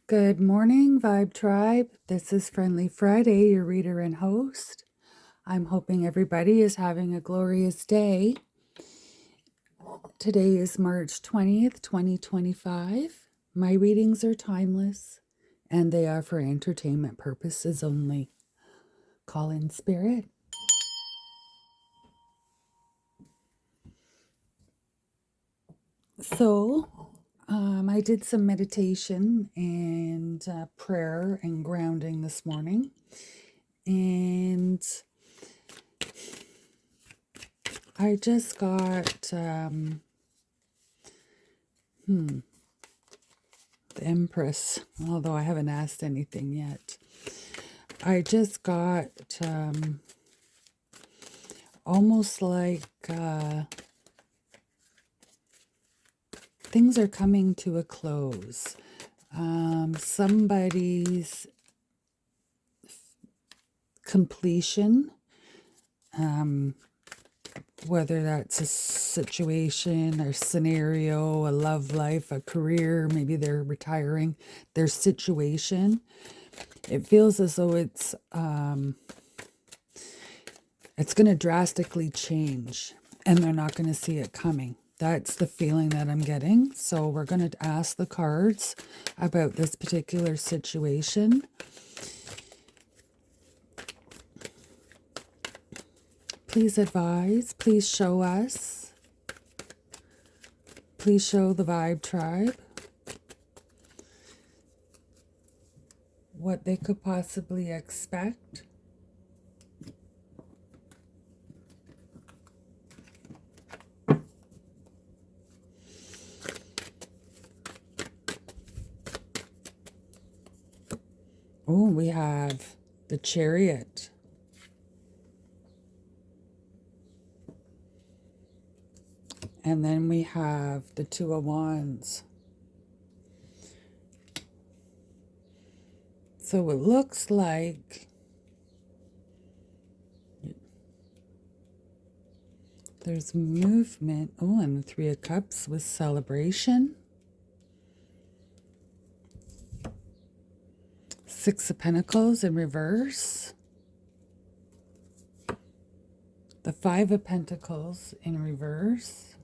Good morning, Vibe Tribe. This is Friendly Friday, your reader and host. I'm hoping everybody is having a glorious day. Today is March 20th, 2025. My readings are timeless and they are for entertainment purposes only. Call in spirit. So, I did some meditation and prayer and grounding this morning. And I just got the Empress, although I haven't asked anything yet. I just got almost like things are coming to a close. Somebody's completion, whether that's a situation or scenario, a love life, a career, maybe they're retiring, their situation. It feels as though it's going to drastically change and they're not going to see it coming. That's the feeling that I'm getting. So we're going to ask the cards about this particular situation. Please advise, please show us, please show the Vibe Tribe what they could possibly expect. Oh, we have the Chariot. And then we have the Two of Wands. So it looks like there's movement. Oh, and the Three of Cups with celebration. Six of Pentacles in reverse. The Five of Pentacles in reverse.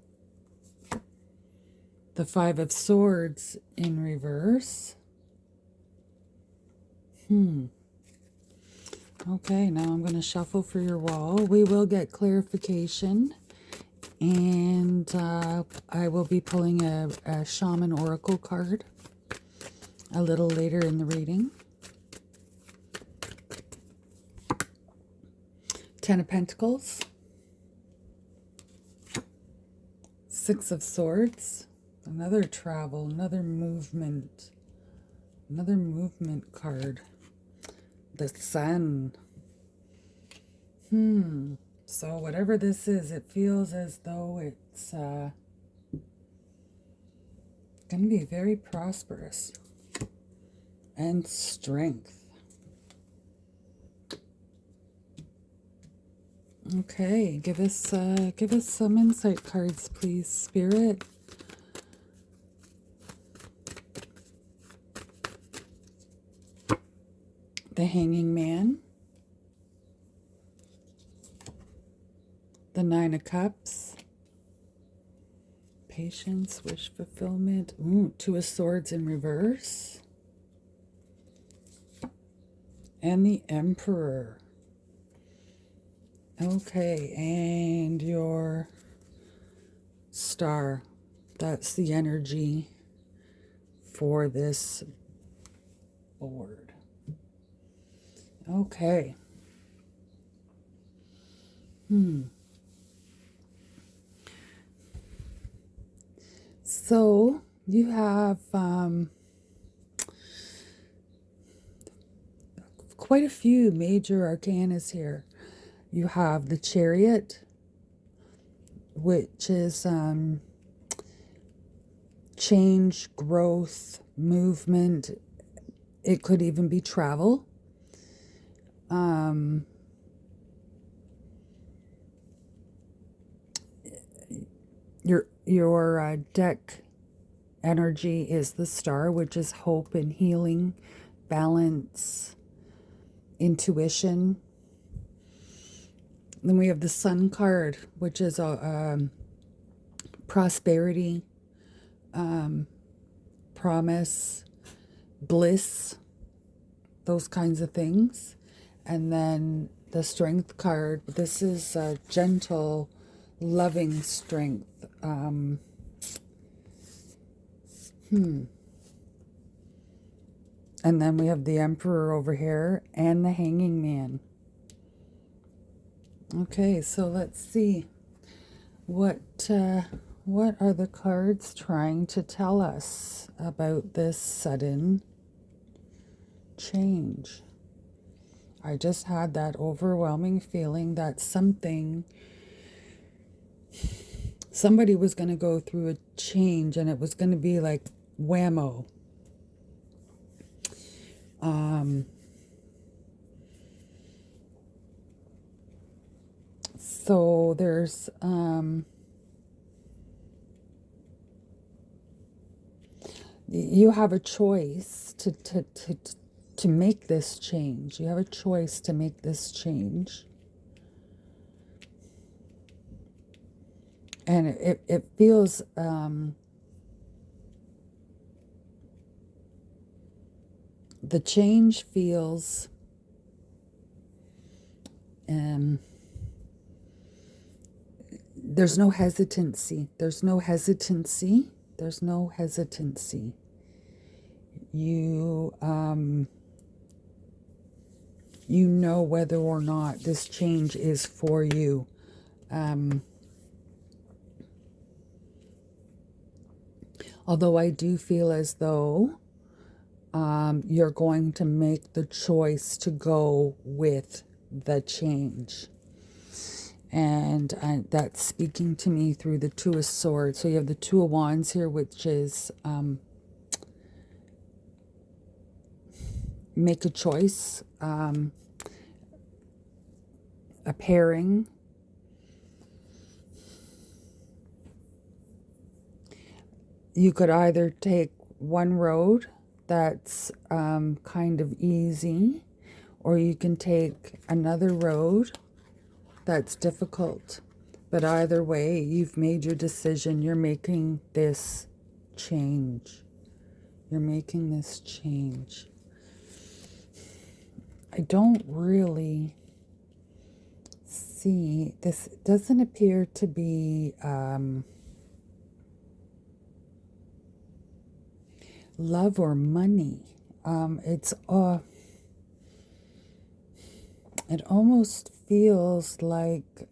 The Five of Swords in reverse. Okay, now I'm going to shuffle for your wall. We will get clarification. And I will be pulling a Shaman Oracle card a little later in the reading. Ten of Pentacles. Six of Swords. Another travel, another movement card. The Sun. So whatever this is, it feels as though it's going to be very prosperous and strength. Okay, give us some insight cards, please, Spirit. The Hanging Man. The Nine of Cups. Patience, wish fulfillment. Ooh, Two of Swords in reverse. And the Emperor. Okay, and your Star. That's the energy for this board. Okay. So you have quite a few major arcanas here. You have the Chariot, which is change, growth, movement. It could even be travel. Your deck energy is the star, which is hope and healing, balance, intuition. Then we have the Sun card, which is a prosperity, promise, bliss, those kinds of things. And then the Strength card, this is a gentle, loving strength. And then we have the Emperor over here and the Hanging Man. Okay, so let's see. What are the cards trying to tell us about this sudden change? I just had that overwhelming feeling that somebody was going to go through a change, and it was going to be like whammo. So there's you have a choice to make this change. You have a choice to make this change. And it feels the change feels there's no hesitancy. There's no hesitancy. There's no hesitancy. You you know whether or not this change is for you. Although I do feel as though you're going to make the choice to go with the change. And that's speaking to me through the Two of Swords. So you have the Two of Wands here, which is make a choice, a pairing. You could either take one road that's kind of easy, or you can take another road that's difficult. But either way, you've made your decision. You're making this change. You're making this change. I don't really see this. It doesn't appear to be love or money. It's it almost feels like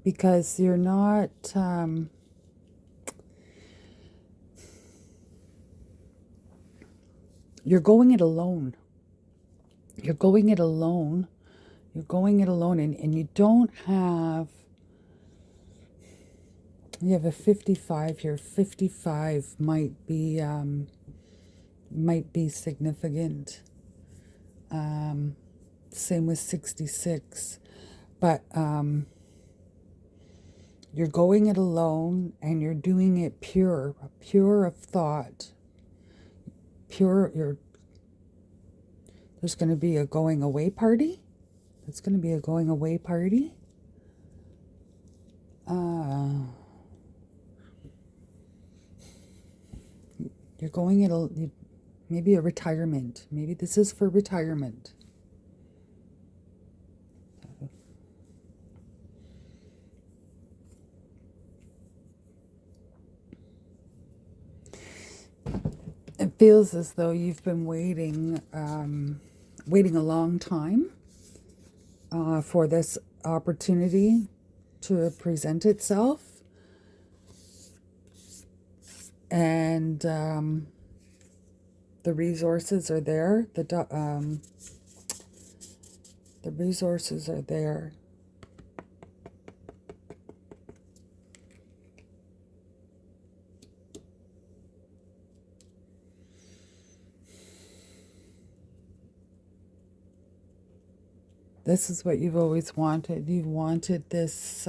because you're not you're going it alone. You're going it alone. You're going it alone, and you don't have. You have a 55 here. 55 might be significant. Same with 66. But you're going it alone, and you're doing it pure of thought. There's going to be a going away party. There's going to be a going away party. You're going it maybe a retirement. Maybe this is for retirement. It feels as though you've been waiting a long time for this opportunity to present itself. And the resources are there. The resources are there. This is what you've always wanted. You wanted this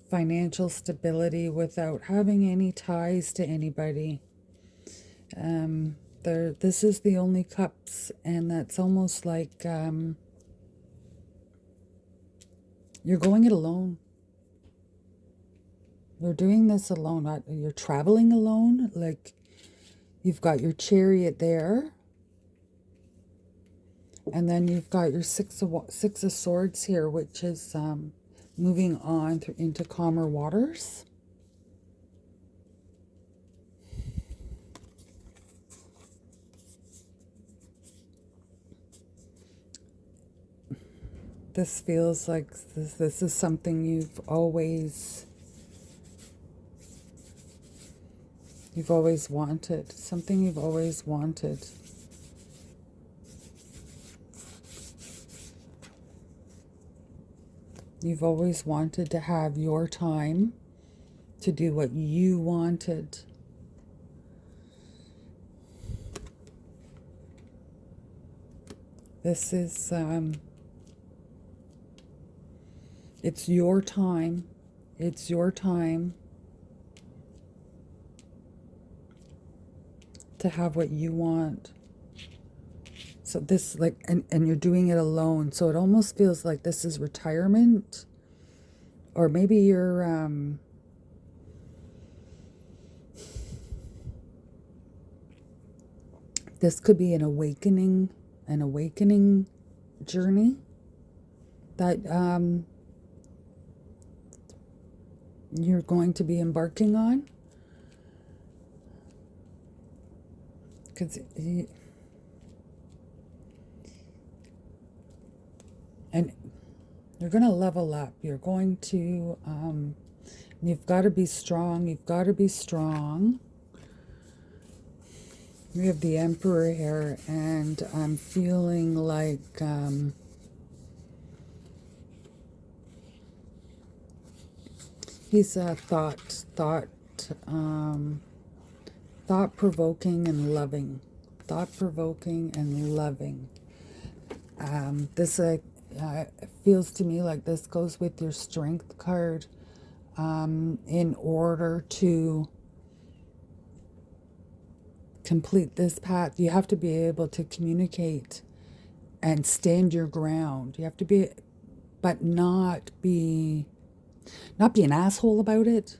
financial stability without having any ties to anybody. This is the only cups, and that's almost like you're going it alone. You're doing this alone. You're traveling alone. Like, you've got your Chariot there. And then you've got your Six of Swords here, which is moving on into calmer waters. This feels like this is something you've always wanted. Something you've always wanted. You've always wanted to have your time to do what you wanted. This is, it's your time. It's your time to have what you want. So this, like, and you're doing it alone. So it almost feels like this is retirement. Or maybe you're, this could be an awakening journey that you're going to be embarking on. Because and you're going to level up. You're going to, you've got to be strong. You've got to be strong. We have the Emperor here, and I'm feeling like he's thought-provoking and loving. Thought-provoking and loving. This feels to me like this goes with your Strength card. In order to complete this path, you have to be able to communicate and stand your ground. You have to be, but not be an asshole about it.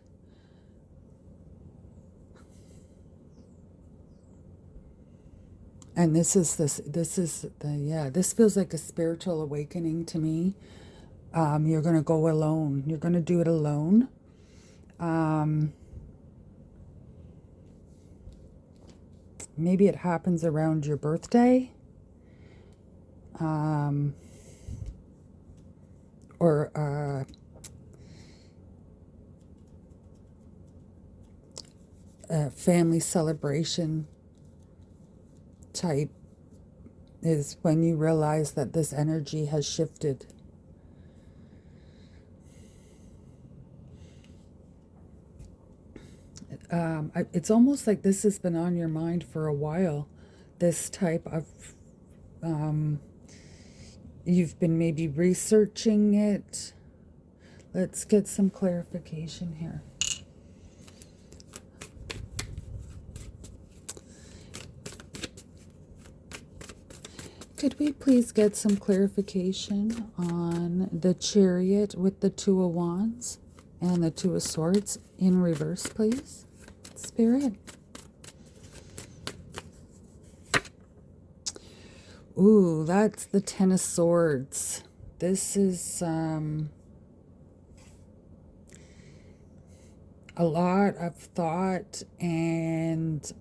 And this feels like a spiritual awakening to me. You're going to go alone. You're going to do it alone. Maybe it happens around your birthday. Or a family celebration type is when you realize that this energy has shifted. It's almost like this has been on your mind for a while. This type of, you've been maybe researching it. Let's get some clarification here. Could we please get some clarification on the Chariot with the Two of Wands and the Two of Swords in reverse, please? Spirit. Ooh, that's the Ten of Swords. This is a lot of thought and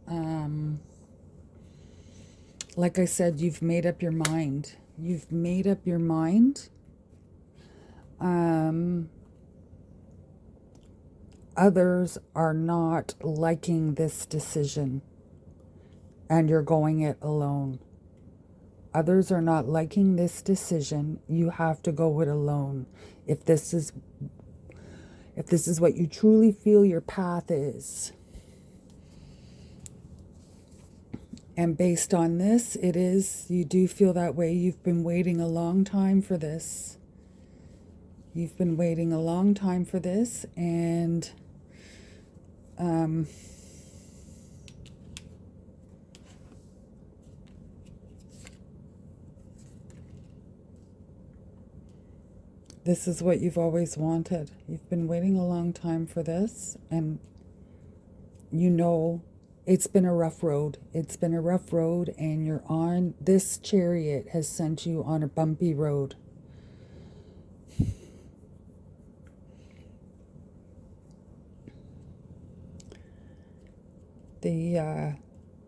like I said, you've made up your mind. You've made up your mind. Others are not liking this decision, and you're going it alone. Others are not liking this decision. You have to go it alone. If this is what you truly feel your path is. And based on this, it is, you do feel that way. You've been waiting a long time for this. You've been waiting a long time for this, and this is what you've always wanted. You've been waiting a long time for this, and you know it's been a rough road. It's been a rough road, and you're on, this chariot has sent you on a bumpy road.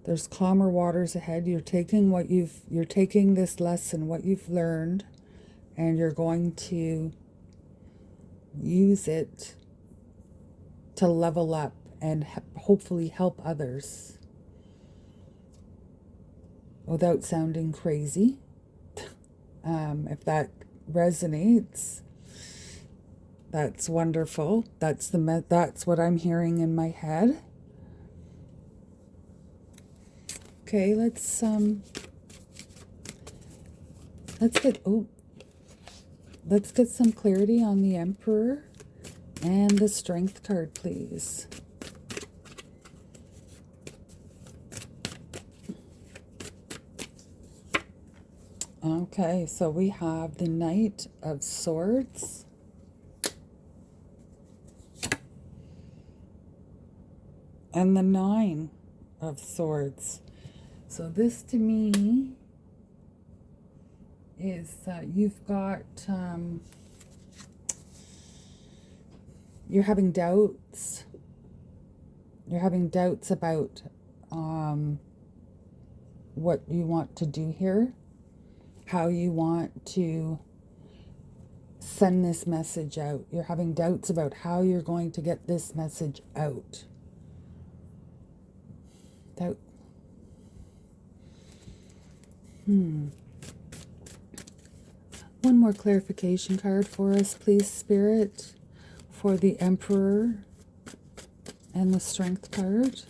There's calmer waters ahead. You're taking this lesson, what you've learned, and you're going to use it to level up and hopefully help others without sounding crazy. If that resonates, that's wonderful. That's what I'm hearing in my head. Okay, let's get some clarity on the Emperor and the Strength card, please. Okay, so we have the Knight of Swords. And the Nine of Swords. So this to me is you've got, you're having doubts. You're having doubts about what you want to do here, how you want to send this message out. You're having doubts about how you're going to get this message out. Doubt. One more clarification card for us, please, Spirit, for the Emperor and the Strength card.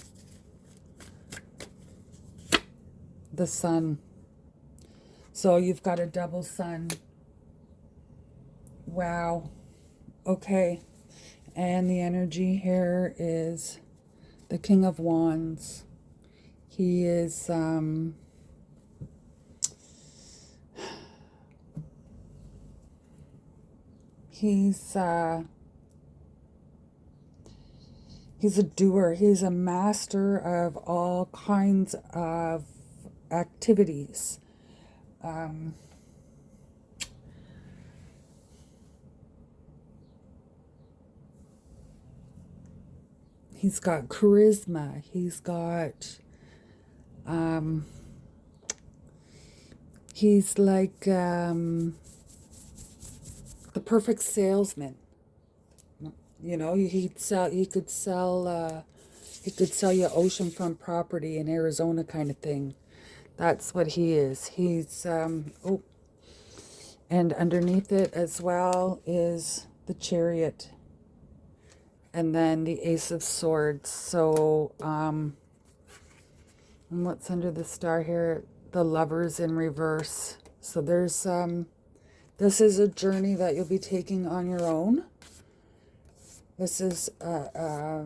The Sun. So you've got a double sun. Wow. Okay. And the energy here is the King of Wands. He is he's a doer. He's a master of all kinds of activities. He's got charisma. He's got he's like the perfect salesman. You know, he could sell you oceanfront property in Arizona kind of thing. That's what he is. He's and underneath it as well is the Chariot, and then the Ace of Swords. So and what's under the star here? The Lovers in reverse. So there's this is a journey that you'll be taking on your own. This is a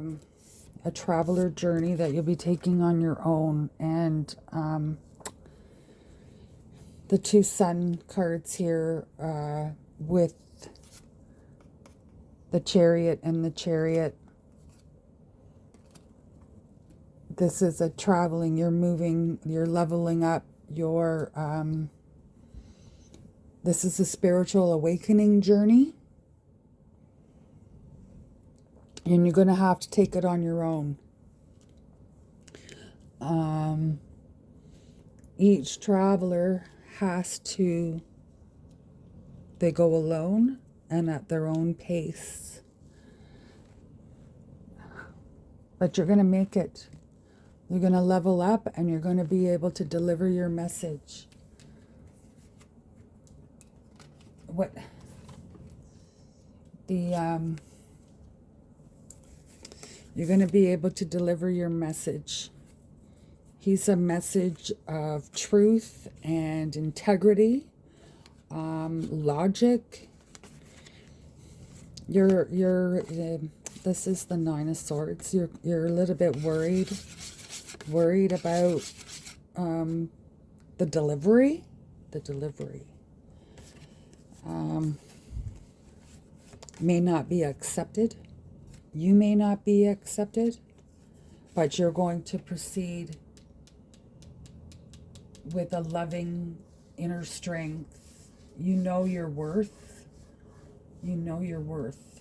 traveler journey that you'll be taking on your own. And the two Sun cards here with the Chariot and the Chariot. This is a traveling, you're moving, you're leveling up, you're, this is a spiritual awakening journey. And you're going to have to take it on your own. Each traveler has to, they go alone and at their own pace. But you're going to make it. You're going to level up and you're going to be able to deliver your message. What the you're going to be able to deliver your message. He's a message of truth and integrity, logic. this is the Nine of Swords. You're a little bit worried about the delivery. May not be accepted. You may not be accepted, but you're going to proceed with a loving inner strength. You know your worth. You know your worth.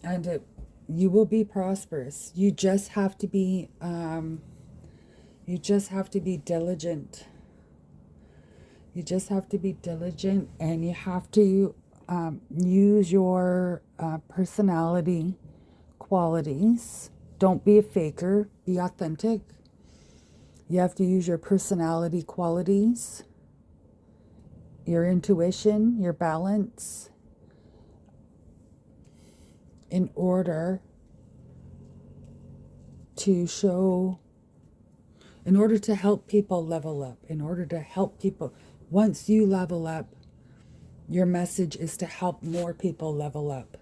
And you will be prosperous. You just have to be diligent. You just have to be diligent, and you have to use your personality qualities. Don't be a faker. Be authentic. You have to use your personality qualities, your intuition, your balance, in order to help people level up, in order to help people. Once you level up, your message is to help more people level up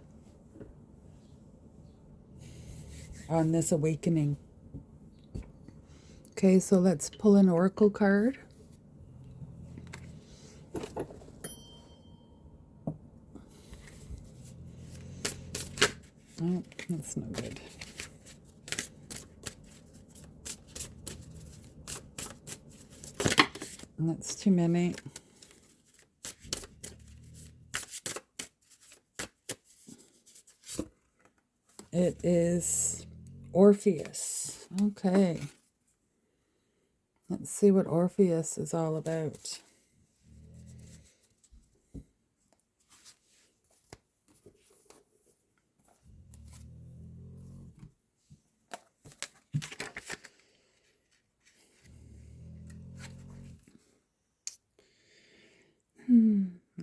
on this awakening. Okay, so let's pull an oracle card. Oh, that's no good. That's too many. It is Orpheus. Okay. Let's see what Orpheus is all about.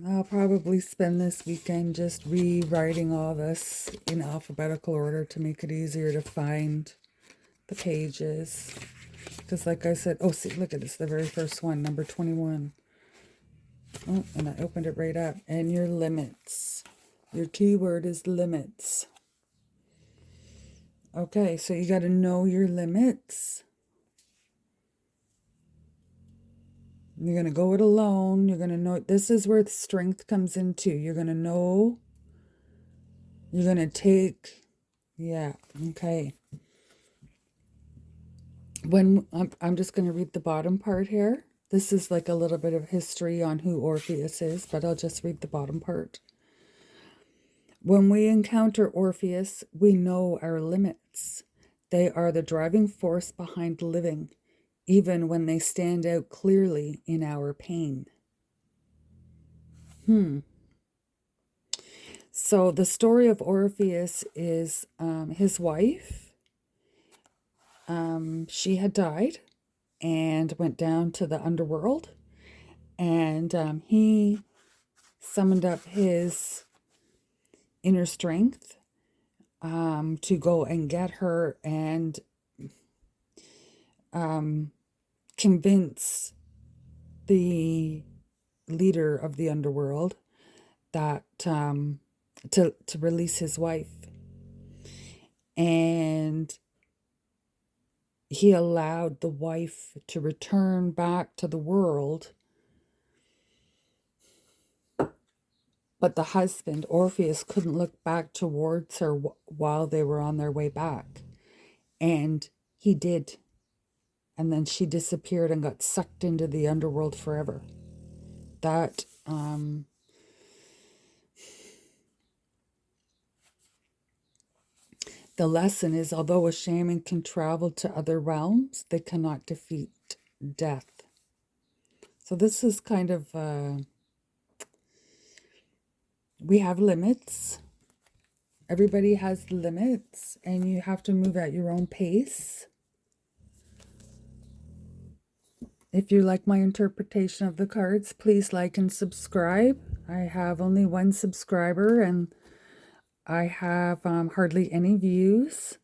I'll probably spend this weekend just rewriting all this in alphabetical order to make it easier to find the pages. Because like I said, oh, see, look at this, the very first one, number 21. Oh, and I opened it right up. And your limits. Your keyword is limits. Okay, so you got to know your limits. You're going to go it alone. You're going to know. This is where the strength comes into. You're going to know. You're going to take. Yeah, okay. I'm just going to read the bottom part here. This is like a little bit of history on who Orpheus is, but I'll just read the bottom part. When we encounter Orpheus, we know our limits. They are the driving force behind living, even when they stand out clearly in our pain. So the story of Orpheus is his wife. She had died and went down to the underworld, and he summoned up his inner strength to go and get her and convince the leader of the underworld that to release his wife. And he allowed the wife to return back to the world, but the husband, Orpheus, couldn't look back towards her while they were on their way back. And he did. And then she disappeared and got sucked into the underworld forever. That, the lesson is, although a shaman can travel to other realms, they cannot defeat death. So this is kind of, we have limits. Everybody has limits, and you have to move at your own pace. If you like my interpretation of the cards, please like and subscribe. I have only one subscriber, and I have hardly any views.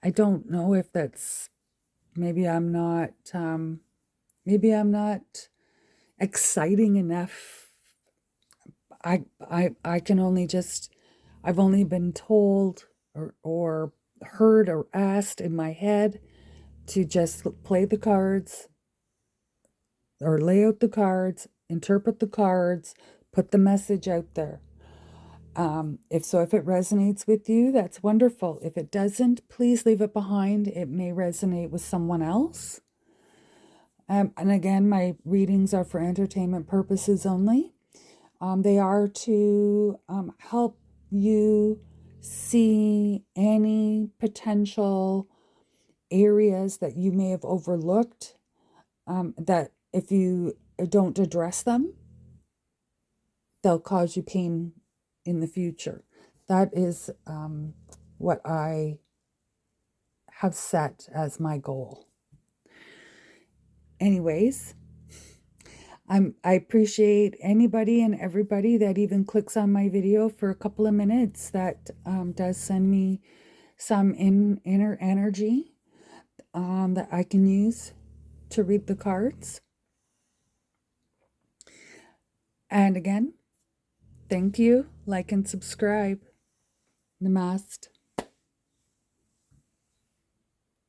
I don't know if that's, maybe I'm not maybe I'm not exciting enough. I can only just, I've only been told or heard or asked in my head to just play the cards or lay out the cards, interpret the cards, put the message out there. If it resonates with you, that's wonderful. If it doesn't, please leave it behind. It may resonate with someone else. And again, my readings are for entertainment purposes only. They are to help you see any potential areas that you may have overlooked, that if you don't address them, they'll cause you pain in the future. That is what I have set as my goal. Anyways, I appreciate anybody and everybody that even clicks on my video for a couple of minutes. That does send me some inner energy that I can use to read the cards. And again, thank you. Like and subscribe. Namaste.